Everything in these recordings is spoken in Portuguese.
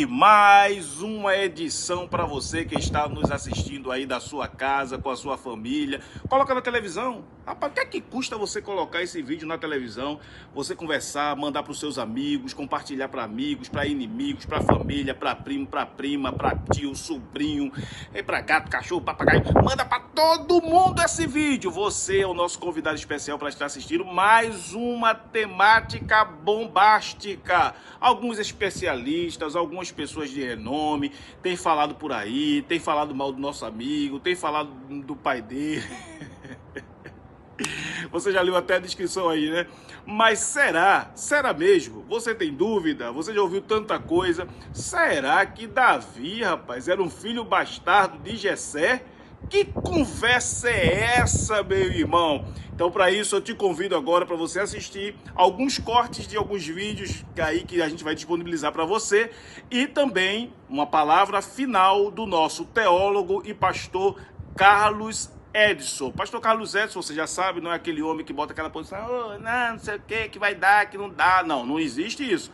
Mais uma edição para você que está nos assistindo aí da sua casa, com a sua família. Coloca na televisão. Rapaz, o que é que custa você colocar esse vídeo na televisão? Você conversar, mandar para os seus amigos, compartilhar para amigos, para inimigos, para família, para primo, para prima, para tio, sobrinho, para gato, cachorro, papagaio. Manda para todo mundo esse vídeo. Você é o nosso convidado especial para estar assistindo mais uma temática bombástica. Alguns especialistas, algumas pessoas de renome têm falado por aí, têm falado mal do nosso amigo, têm falado do pai dele. Você já leu até a descrição aí, né? Mas será? Será mesmo? Você tem dúvida? Você já ouviu tanta coisa? Será que Davi, rapaz, era um filho bastardo de Jessé? Que conversa é essa, meu irmão? Então, para isso, eu te convido agora para você assistir alguns cortes de alguns vídeos aí que a gente vai disponibilizar para você e também uma palavra final do nosso teólogo e pastor Carlos Edson. Pastor Carlos Edson, você já sabe, não é aquele homem que bota aquela posição, não sei o que vai dar, que não dá. Não, não existe isso.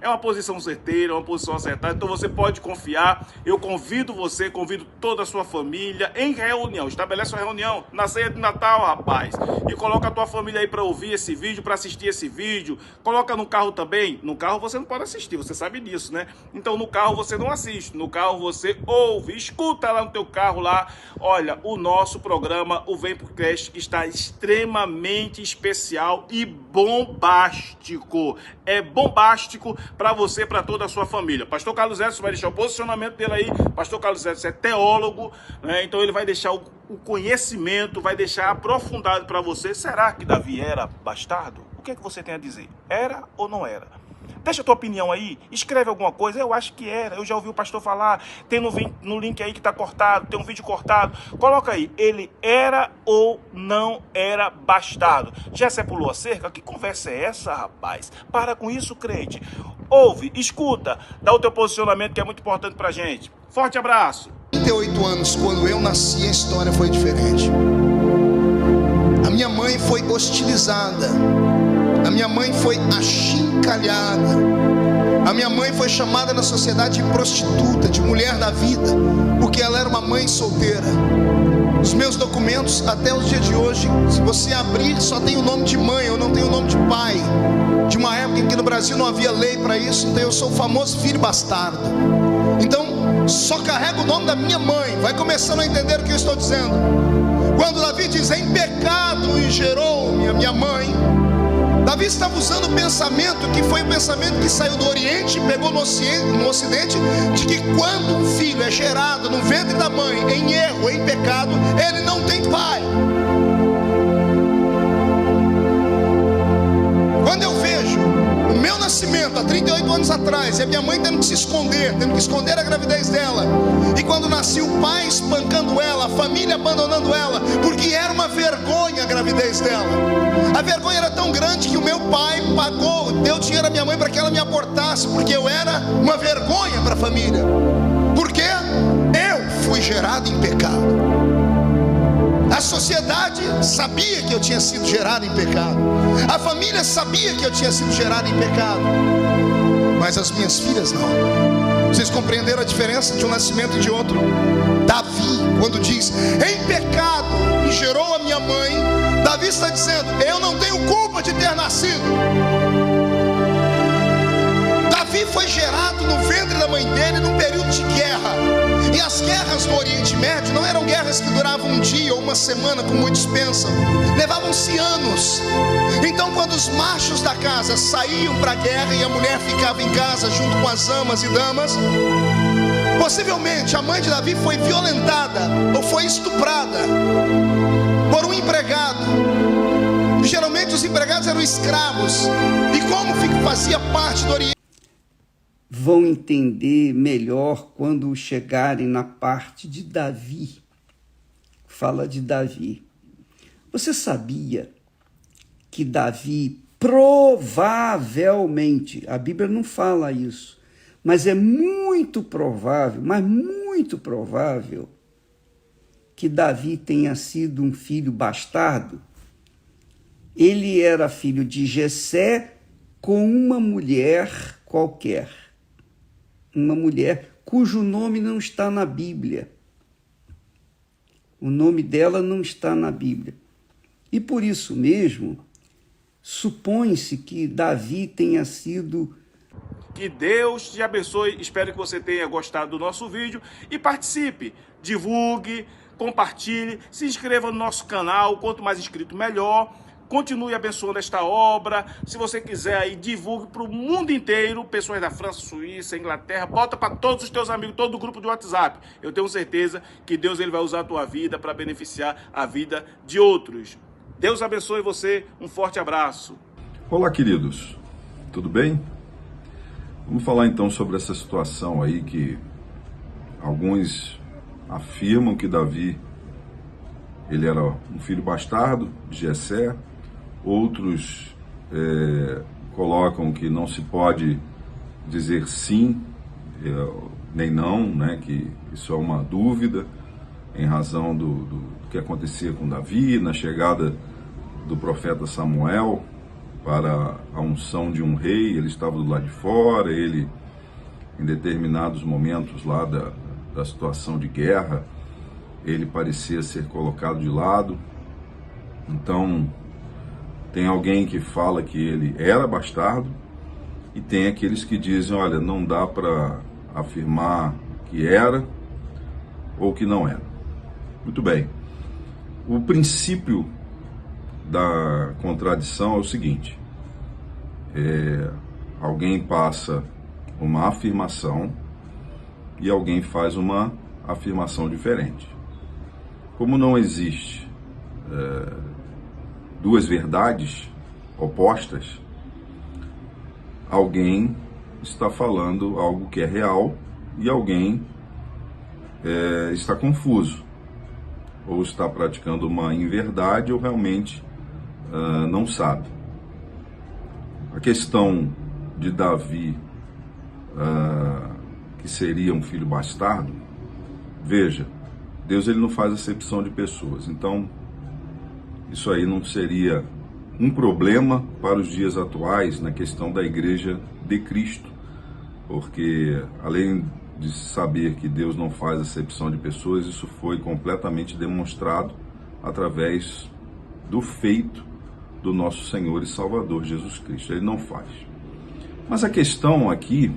É uma posição certeira, uma posição acertada, então você pode confiar. Eu convido você, convido toda a sua família em reunião. Estabelece uma reunião na ceia de Natal, rapaz. E coloca a tua família aí para ouvir esse vídeo, para assistir esse vídeo. Coloca no carro também. No carro você não pode assistir, você sabe disso, né? Então no carro você não assiste, no carro você ouve, escuta lá no teu carro lá. Olha, o nosso programa, o Vem Pro Cast, está extremamente especial e bombástico. É bombástico para você, para toda a sua família. Pastor Carlos Edson vai deixar o posicionamento dele aí. Pastor Carlos Edson é teólogo, né? Então ele vai deixar o conhecimento, vai deixar aprofundado para você. Será que Davi era bastardo? O que é que você tem a dizer? Era ou não era? Deixa a tua opinião aí, escreve alguma coisa. Eu acho que era, eu já ouvi o pastor falar. Tem no link aí que tá cortado, tem um vídeo cortado. Coloca aí, ele era ou não era bastardo? Jessé pulou a cerca? Que conversa é essa, rapaz? Para com isso, crente. Ouve, escuta, dá o teu posicionamento que é muito importante pra gente. Forte abraço. 38 anos, quando eu nasci, a história foi diferente. A minha mãe foi hostilizada. A minha mãe foi achincalhada. A minha mãe foi chamada na sociedade de prostituta, de mulher da vida, porque ela era uma mãe solteira. Os meus documentos, até os dias de hoje, se você abrir, só tem o nome de mãe, eu não tenho o nome de pai. De uma época em que no Brasil não havia lei para isso, então eu sou o famoso filho bastardo. Então, só carrego o nome da minha mãe. Vai começando a entender o que eu estou dizendo. Quando Davi diz, em pecado e gerou-me a minha mãe, Davi estava usando o pensamento que foi o pensamento que saiu do Oriente e pegou no Ocidente, de que quando um filho é gerado no ventre da mãe em erro, em pecado, ele não tem pai. Quando eu vejo o meu nascimento há 38 anos atrás e a minha mãe tendo que se esconder, tendo que esconder a gravidez dela, e quando nasci o pai espancando ela, a família abandonando ela, porque era uma vergonha a gravidez dela. A vergonha era tão grande que o meu pai deu dinheiro à minha mãe para que ela me abortasse, porque eu era uma vergonha para a família, porque eu fui gerado em pecado. A sociedade sabia que eu tinha sido gerado em pecado. A família sabia que eu tinha sido gerado em pecado. Mas as minhas filhas não. Vocês compreenderam a diferença de um nascimento e de outro? Davi, quando diz, em pecado me gerou a minha mãe, Davi está dizendo, eu não tenho culpa de ter nascido. Davi foi gerado no ventre da mãe dele num período de guerra. E as guerras no Oriente Médio não eram guerras que duravam um dia ou uma semana, como muitos pensam. Levavam-se anos. Então, quando os machos da casa saíam para a guerra e a mulher ficava em casa junto com as amas e damas, possivelmente a mãe de Davi foi violentada ou foi estuprada por um empregado. E, geralmente os empregados eram escravos. E como fazia parte do Oriente, vão entender melhor quando chegarem na parte de Davi. Fala de Davi. Você sabia que Davi provavelmente, a Bíblia não fala isso, mas é muito provável, mas muito provável, que Davi tenha sido um filho bastardo? Ele era filho de Jessé com uma mulher qualquer. uma mulher cujo nome não está na Bíblia. O nome dela não está na Bíblia. E por isso mesmo, supõe-se que Davi tenha sido... Que Deus te abençoe, espero que você tenha gostado do nosso vídeo e participe, divulgue, compartilhe, se inscreva no nosso canal, quanto mais inscrito melhor, continue abençoando esta obra, se você quiser aí divulgue para o mundo inteiro, pessoas da França, Suíça, Inglaterra, bota para todos os teus amigos, todo o grupo de WhatsApp, eu tenho certeza que Deus ele vai usar a tua vida para beneficiar a vida de outros. Deus abençoe você, um forte abraço. Olá, queridos, tudo bem? Vamos falar então sobre essa situação aí que alguns afirmam que Davi ele era um filho bastardo de Jessé, outros colocam que não se pode dizer sim nem não, né? Que isso é uma dúvida em razão do que acontecia com Davi na chegada do profeta Samuel para a unção de um rei. Ele estava do lado de fora, ele em determinados momentos lá da situação de guerra, ele parecia ser colocado de lado. Então tem alguém que fala que ele era bastardo e tem aqueles que dizem, olha, não dá para afirmar que era ou que não era. Muito bem, o princípio da contradição é o seguinte: alguém passa uma afirmação e alguém faz uma afirmação diferente. Como não existe duas verdades opostas, alguém está falando algo que é real e alguém está confuso, ou está praticando uma inverdade, ou realmente não sabe. A questão de Davi, que seria um filho bastardo, veja, Deus ele não faz acepção de pessoas, então isso aí não seria um problema para os dias atuais na questão da Igreja de Cristo, porque além de saber que Deus não faz acepção de pessoas, isso foi completamente demonstrado através do feito do nosso Senhor e Salvador Jesus Cristo. Ele não faz. Mas a questão aqui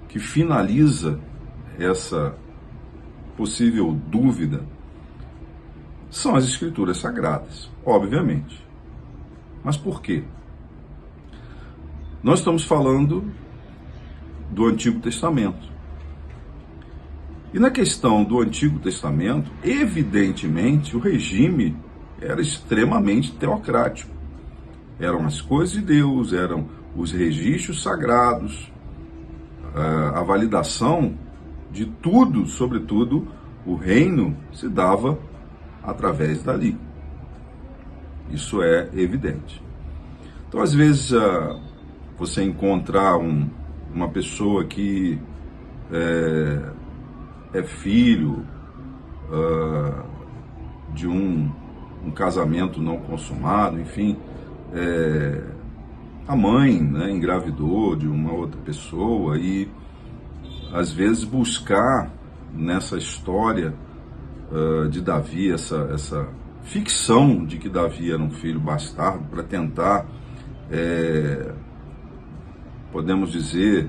que finaliza essa possível dúvida são as Escrituras Sagradas, obviamente. Mas por quê? Nós estamos falando do Antigo Testamento. E na questão do Antigo Testamento, evidentemente, o regime era extremamente teocrático. Eram as coisas de Deus, eram os registros sagrados, a validação de tudo, sobretudo o reino, se dava através dali. Isso é evidente. Então, às vezes, você encontrar uma pessoa que é filho de um casamento não consumado, enfim, a mãe, né, engravidou de uma outra pessoa, e às vezes buscar nessa história de Davi, essa ficção de que Davi era um filho bastardo, para tentar, podemos dizer,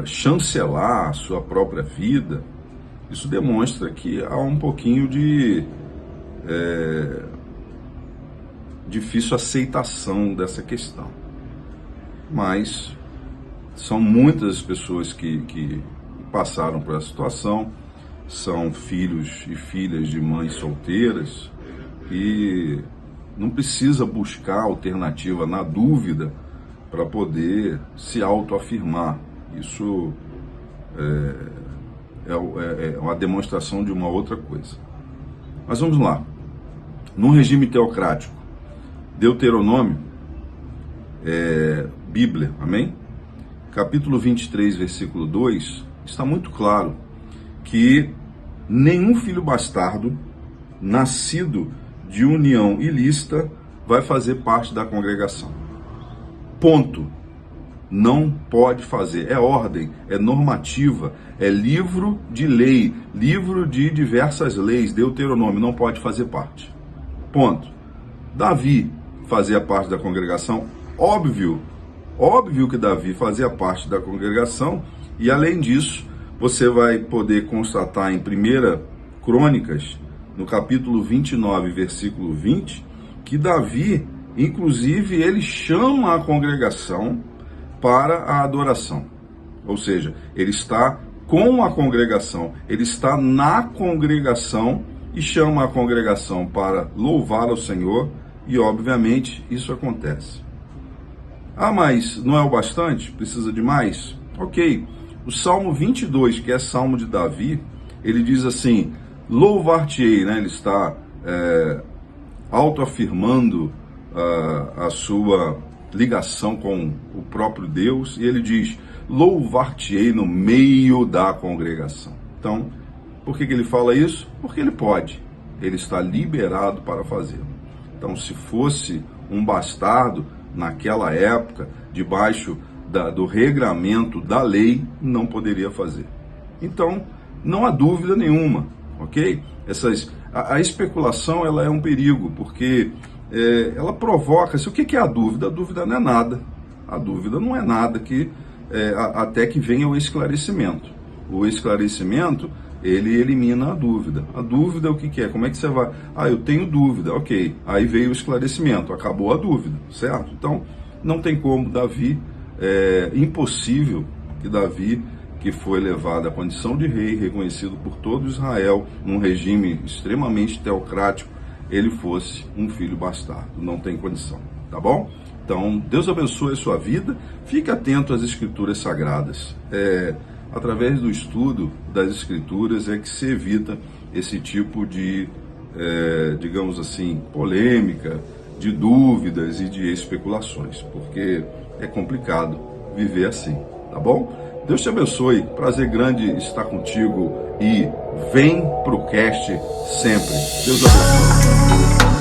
chancelar a sua própria vida. Isso demonstra que há um pouquinho de difícil aceitação dessa questão. Mas são muitas pessoas que passaram por essa situação, são filhos e filhas de mães solteiras, e não precisa buscar alternativa na dúvida para poder se autoafirmar. Isso é uma demonstração de uma outra coisa. Mas vamos lá. Num regime teocrático, Deuteronômio, Bíblia, amém? Capítulo 23, versículo 2, está muito claro que nenhum filho bastardo, nascido de união ilícita, vai fazer parte da congregação. Ponto. não pode fazer. É ordem, é normativa, é livro de lei, livro de diversas leis, Deuteronômio, não pode fazer parte. Ponto. Davi fazia parte da congregação, óbvio que Davi fazia parte da congregação, e além disso, você vai poder constatar em 1 Crônicas, no capítulo 29, versículo 20, que Davi, inclusive, ele chama a congregação para a adoração. Ou seja, ele está com a congregação, ele está na congregação e chama a congregação para louvar ao Senhor, e obviamente isso acontece. Ah, mas não é o bastante? Precisa de mais? Ok. O Salmo 22, que é Salmo de Davi, ele diz assim: louvar-te-ei, né? Ele está autoafirmando a sua ligação com o próprio Deus, e ele diz: louvar-te-ei no meio da congregação. Então, por que ele fala isso? Porque ele pode, ele está liberado para fazê-lo. Então, se fosse um bastardo naquela época, debaixo do regramento da lei, não poderia fazer. Então, não há dúvida nenhuma, ok? A especulação, ela é um perigo, porque ela provoca-se. O que é a dúvida? A dúvida não é nada. A dúvida não é nada até que venha o esclarecimento. O esclarecimento, ele elimina a dúvida. A dúvida, o que é? Como é que você vai? Ah, eu tenho dúvida, ok. Aí veio o esclarecimento, acabou a dúvida, certo? Então, não tem como Davi, impossível que Davi, que foi levado à condição de rei, reconhecido por todo Israel, num regime extremamente teocrático, ele fosse um filho bastardo. Não tem condição, tá bom? Então, Deus abençoe a sua vida. Fique atento às Escrituras Sagradas. Através do estudo das Escrituras é que se evita esse tipo de, digamos assim, polêmica, de dúvidas e de especulações, porque é complicado viver assim, tá bom? Deus te abençoe, prazer grande estar contigo, e vem pro cast sempre. Deus abençoe.